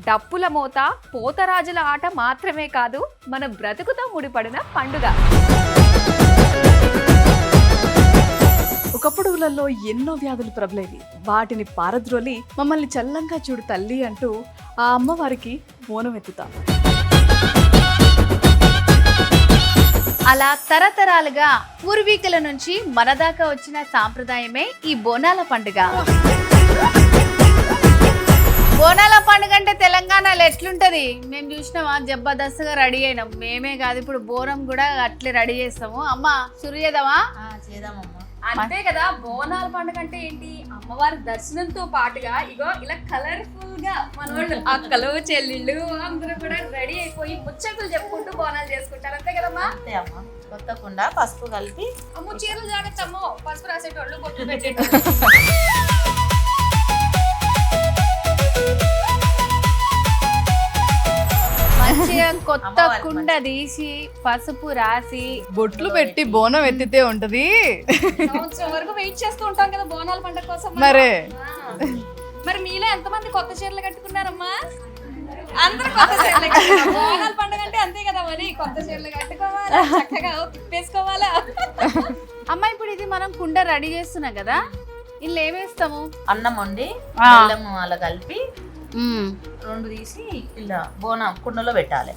డప్పుల మోత పోతరాజుల ఆట మాత్రమే కాదు, మన బ్రతుకుతో ముడిపడిన పండుగ. ఒకప్పుడు ఊళ్ళల్లో ఎన్నో వ్యాధులు ప్రబలేవి. వాటిని పారద్రోలి మమ్మల్ని చల్లంగా చూడు తల్లి అంటూ ఆ అమ్మవారికి బోనం ఎత్తుతాం. అలా తరతరాలుగా పూర్వీకుల నుంచి మన దాకా వచ్చిన సాంప్రదాయమే ఈ బోనాల పండుగ. బోనాల పండుగ అంటే తెలంగాణలో ఎట్లుంటది? మేము చూసినామా, జబర్దస్త్గా రెడీ అయినాం. మేమే కాదు, ఇప్పుడు బోనం కూడా అట్లే రెడీ చేస్తాము. అమ్మ సురు చేద్దామా? చేద్దామమ్మా. అంతే కదా. బోనాల పండుగ అంటే ఏంటి? అమ్మవారి దర్శనంతో పాటుగా ఇగో ఇలా కలర్ఫుల్ గా మన వాళ్ళు అక్కలు చెల్లెళ్ళు అందరూ కూడా రెడీ అయిపోయి ముచ్చట్లు చెప్పుకుంటూ బోనాలు చేసుకుంటారు. అంతే కదమ్మా? అంతే అమ్మా. కొత్తకుండా పసుపు కలిపి. అమ్మో చీరలు జాగ్రత్త అమ్మో, పసుపు రాసేటోళ్ళు బొట్లు పెట్టేటోళ్ళు. మంచిగా కొత్త కుండ తీసి పసుపు రాసి బొట్లు పెట్టి బోనం ఎత్తితే ఉంటది. సంవత్సరం వరకు వెయిట్ చేస్తూ ఉంటాం కదా బోనాల పండుగ కోసం. మరి మీలో ఎంతమంది కొత్త చీరలు కట్టుకున్నారమ్మా? అందరూ కొత్త చీరలు కట్టుకున్నారు. బోనాల పండుగ అంటే అంతే కదా, మరి కొత్త చీరలు కట్టుకోవాలా, చక్కగా తిప్పేసుకోవాలా. అమ్మ ఇప్పుడు ఇది మనం కుండ రెడీ చేస్తున్నాం కదా, ఇల్లు ఏమేస్తాము? అన్నం వండి బెల్లము అలా కలిపి రెండు తీసి ఇలా బోనం కుండలో పెట్టాలి.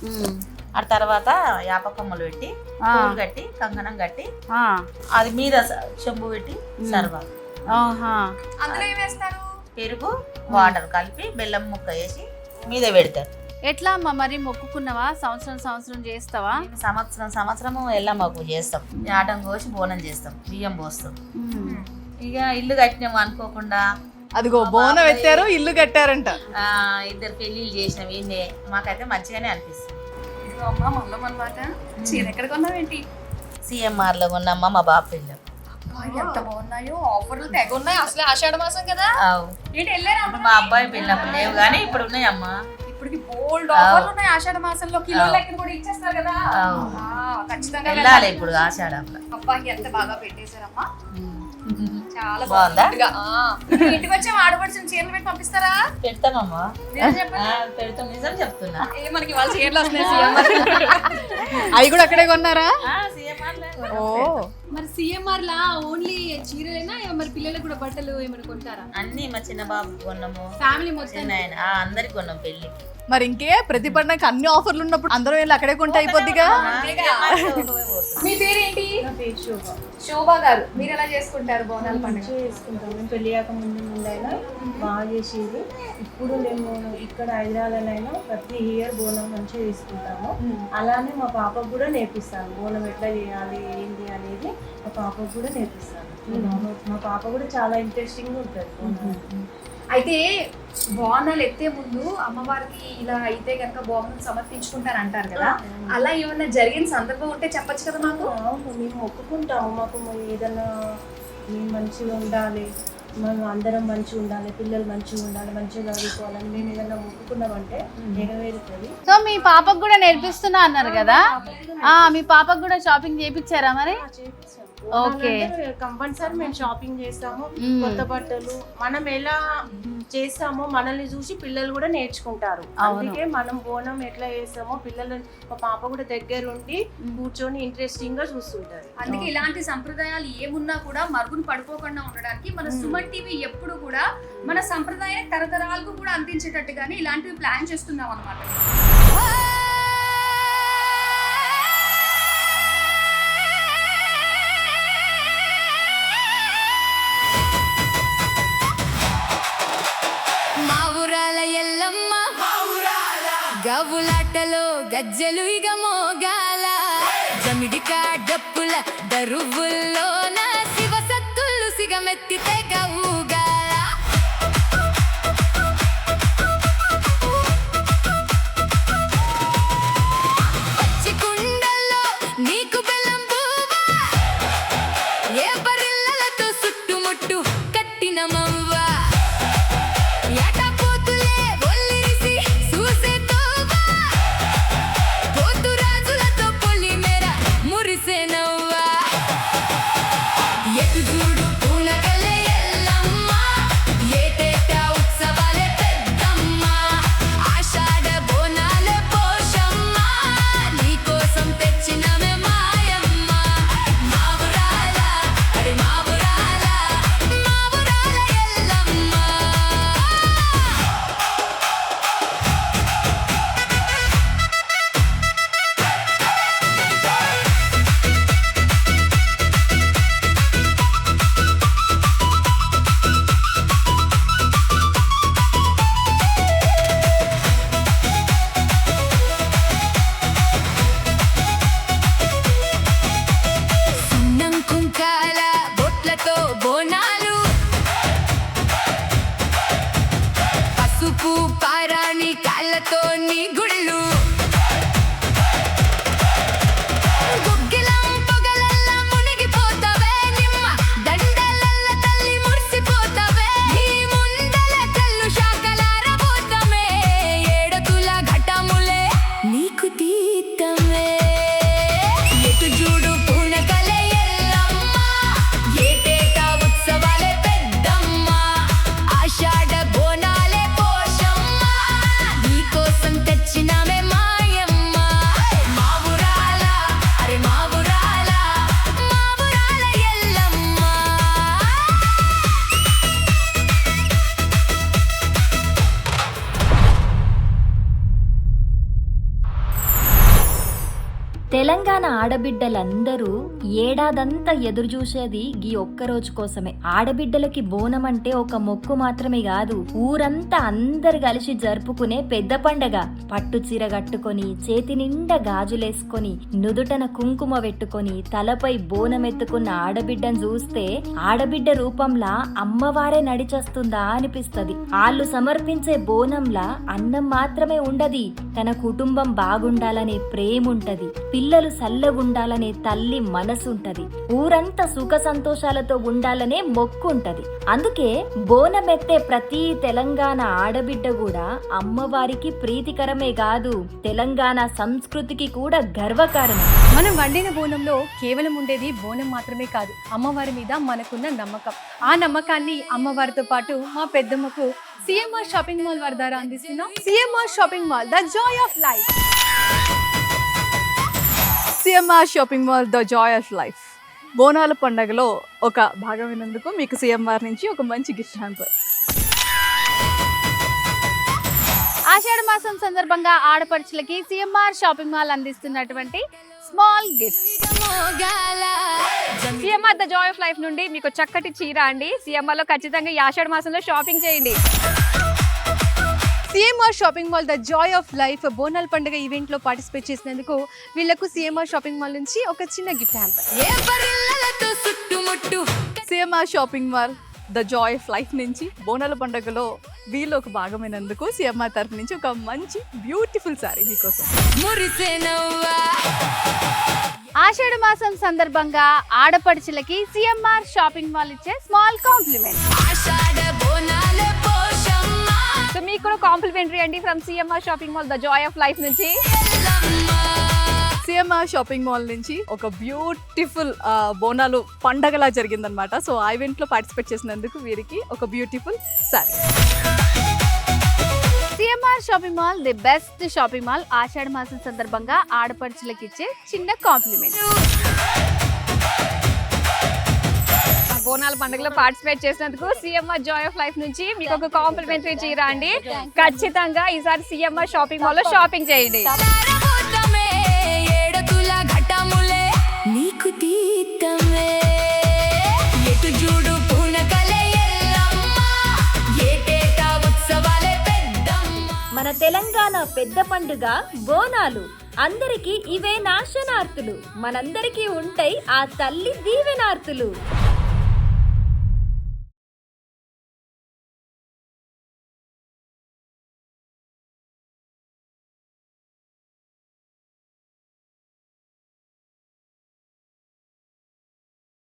ఆ తర్వాత యాపకమ్మలు పెట్టి పూలు కట్టి కంకణం కట్టి అది మీద చెంబు పెట్టి సర్వాలి. అందులో ఏమేస్తారు? పెరుగు వాటర్ కలిపి బెల్లం ముక్క వేసి మీద పెడతారు. ఎట్లా అమ్మ మరి మొక్కుకున్నావా? సంవత్సరం చేస్తావా? సంవత్సరము ఎల్లమ్మకు చేస్తాం. ఆటం కోసి బోనం చేస్తాం, బియ్యం పోస్తాం. ఇక ఇల్లు కట్టినాము అనుకోకుండా అదిగో బోనం ఎత్తారు, ఇల్లు కట్టారంట. ఇద్దరు పెళ్లిళ్ళు చేసినాం. ఈయనే మాకైతే మంచిగానే అనిపిస్తుంది. చీర ఎక్కడ కొన్నావేంటి? సిఎంఆర్ లో కొన్నమ్మా మా బాబు పెళ్ళి. ఎంత బాగున్నాయో, ఆఫర్లు తెగ ఉన్నాయి. అసలు ఆషాఢ మాసం కదా. ఏంటి వెళ్ళారా? మా అబ్బాయి పెళ్ళినప్పుడు లేవు కానీ ఇప్పుడు ఉన్నాయమ్మా. ఇప్పటికి బోల్డ్ ఆఫర్లు ఉన్నాయి ఆషాఢ మాసంలో. కిలో లెక్కన కూడా ఇచ్చేస్తారు కదా. ఖచ్చితంగా వెళ్ళాలి ఇప్పుడు ఆషాఢంలో. అబ్బాయి ఎంత బాగా పెట్టేశారమ్మా, చాలా బాగుందా? ఇంటికి వచ్చి ఆడపడిచిన చీరలు పెట్టి పంపిస్తారా? పెడతామమ్మా, పెడతాం. నిజం చెప్తున్నా. మనకి వాళ్ళ చీరలు వస్తున్నాయి. అవి కూడా అక్కడే కొన్నారా? మరి సిఎంఆర్ లా ఓన్లీ చీరలేనా, మరి పిల్లలకు కూడా బట్టలు ఏమైనా కొంటారా? అన్ని మా చిన్న బాబు కొన్నాము, ఫ్యామిలీ మొత్తం అందరికి కొన్నాం పెళ్లికి. మరి ఇంకే ప్రతి పండుగకి అన్ని ఆఫర్లు ఉన్నప్పుడు అందరూ వెళ్ళి అక్కడే కొంటే అయిపోద్దిగా. మీ పేరేంటి? శోభా గారు. మీరు ఎలా చేసుకుంటారు బోనాల పండుగ? చేసుకుంటాం. మేము పెళ్ళియాక ముందైనా బాగా చేసేది. ఇప్పుడు మేము ఇక్కడ హైదరాబాద్లో ప్రతి ఇయర్ బోనం మంచిగా చేసుకుంటాము. అలానే మా పాపకు కూడా నేర్పిస్తాను బోనం ఎట్లా చేయాలి ఏంటి అనేది. మా పాపకు కూడా నేర్పిస్తాను. మా పాప కూడా చాలా ఇంట్రెస్టింగ్ ఉంటుంది. అయితే బోనాలు ఎత్తే ముందు అమ్మవారికి ఇలా అయితే కనుక బోనం సమర్పించుకుంటారు అంటారు కదా, అలా ఏమన్నా జరిగిన సందర్భం ఉంటే చెప్పచ్చు కదా మాకు? అవును, మేము ఒప్పుకుంటాము. మాకు ఏదైనా మేము మంచిగా ఉండాలి, మనం అందరం మంచిగా ఉండాలి, పిల్లలు మంచిగా ఉండాలి, మంచిగా చదువుకోవాలని మేము ఏదైనా మొక్కుకున్నామంటే నెరవేరుతుంది. సో మీ పాపకు కూడా నేర్పిస్తున్నా అన్నారు కదా, మీ పాపకు కూడా షాపింగ్ చేయించారా మరి? ఓకే, కంపల్సరీ మేము షాపింగ్ చేస్తాము. కొత్త బట్టలు మనం ఎలా చేస్తామో మనల్ని చూసి పిల్లలు కూడా నేర్చుకుంటారు. అందుకే మనం బోనం ఎట్లా చేస్తామో పిల్లలు, మా పాప కూడా దగ్గరుండి కూర్చొని ఇంట్రెస్టింగ్ గా చూస్తుంటారు. అందుకే ఇలాంటి సంప్రదాయాలు ఏమున్నా కూడా మరుగున పడిపోకుండా ఉండడానికి మన సుమన్ టీవీ ఎప్పుడు కూడా మన సంప్రదాయాన్ని తరతరాలకు కూడా అందించేటట్టుగానే ఇలాంటివి ప్లాన్ చేస్తున్నాం అన్నమాట. గవ్వులాటలో గజ్జలు ఇగ మోగాల, జమిడికా డప్పుల దరువుల్లో నా శివ సత్తులు సిగమెత్తితే గవుగాల. పచ్చి కుండల్లో నీకు బెల్లం పువ్వా, ఏ బరిల్లలతో చుట్టుముట్టు కట్టిన మవ్వా, తెలంగాణ ఆడబిడ్డలందరూ ఏడాదంతా ఎదురు చూసేది గీ ఒక్కరోజు కోసమే. ఆడబిడ్డలకి బోనం అంటే ఒక మొక్కు మాత్రమే కాదు, ఊరంతా అందరు కలిసి జరుపుకునే పెద్ద పండగ. పట్టు చీర కట్టుకొని, చేతి నిండా గాజులేసుకొని, నుదుటన కుంకుమ పెట్టుకొని, తలపై బోనం ఎత్తుకున్న ఆడబిడ్డను చూస్తే ఆడబిడ్డ రూపంలా అమ్మవారే నడిచొస్తుందా అనిపిస్తది. ఆళ్ళు సమర్పించే బోనంలా అన్నం మాత్రమే ఉండది, తన కుటుంబం బాగుండాలనే ప్రేముంటది, పిల్లలు సల్లగుండాలనే తల్లి మనసుంటది, ఊరంతా సుఖ సంతోషాలతో ఉండాలనే మొక్కుంటది. అందుకే బోనమెత్తే ప్రతి తెలంగాణ ఆడబిడ్డ కూడా అమ్మవారికి ప్రీతికరమే కాదు, తెలంగాణ సంస్కృతికి కూడా గర్వకారణం. మనం వండిన బోనంలో కేవలం ఉండేది బోనం మాత్రమే కాదు, అమ్మవారి మీద మనకున్న నమ్మకం. ఆ నమ్మకాన్ని అమ్మవారితో పాటు మా పెద్దమ్మకు సిఎంఆర్ షాపింగ్ మాల్ వారి ద్వారా అందిస్తున్నాం. CMR shopping mall, the Joy of life. CMR shopping mall, the Joy of life. బోనాల పండగలో ఒక భాగమైనందుకు మీకు సిఎంఆర్ నుంచి ఒక మంచి గిఫ్ట్ హ్యాంపర్. ఆషాఢ మాసం సందర్భంగా ఆడపడుచులకి సిఎంఆర్ షాపింగ్ మాల్ అందిస్తున్నటువంటి small gift. CMR the Joy of life నుండి మీకు చక్కటి చీర అండి. సిఎంఆర్ లో ఖచ్చితంగా ఈ ఆషాఢ మాసంలో షాపింగ్ చేయండి. CMR shopping mall, the Joy of life బోనాల పండుగ ఈవెంట్ లో పార్టిసిపేట్ చేసినందుకు వీళ్ళకు సిఎంఆర్ షాపింగ్ మాల్ నుంచి ఒక చిన్న gift hamper. CMR shopping mall, the Joy of life నుంచి బోనాల పండుగలో వీళ్ళు ఒక భాగమైనందుకు సిఎంఆర్ తరఫు నుంచి ఒక మంచి బ్యూటిఫుల్ సారీ మీకోసం. ఆషాఢ మాసం సందర్భంగా ఆడపడుచులకి సిఎంఆర్ షాపింగ్ మాల్ ఇచ్చే స్మాల్ కాంప్లిమెంట్. సో మీకు కూడా కాంప్లిమెంటరీ అండి from CMR shopping mall the Joy of life నుంచి. సిఎంఆర్ షాపింగ్ మాల్ నుంచి ఒక బ్యూటిఫుల్ బోనాలు పండగలా జరిగిందనమాట. సో ఆ ఈవెంట్లో పార్టిసిపేట్ చేసినందుకు వీరికి ఒక beautiful sari. CMR shopping mall, the best shopping mall. ఆషాఢ మాసం సందర్భంగా ఆడపడుచులకి ఇచ్చే చిన్న కాంప్లిమెంట్. బోనాల పండుగలో పార్టిసిపేట్ చేసినందుకు సిఎంఆర్ జాయ్ ఆఫ్ లైఫ్ నుంచి మీకు ఒక కాంప్లిమెంటరీ చీర అండి. ఖచ్చితంగా ఈసారి సిఎంఆర్ షాపింగ్ మాల్ లో షాపింగ్ చేయండి. మన తెలంగాణ పెద్ద పండుగ బోనాలు. అందరికీ ఇవే నాశనార్తులు, మనందరికీ ఉంటాయి ఆ తల్లి దీవెనార్తులు.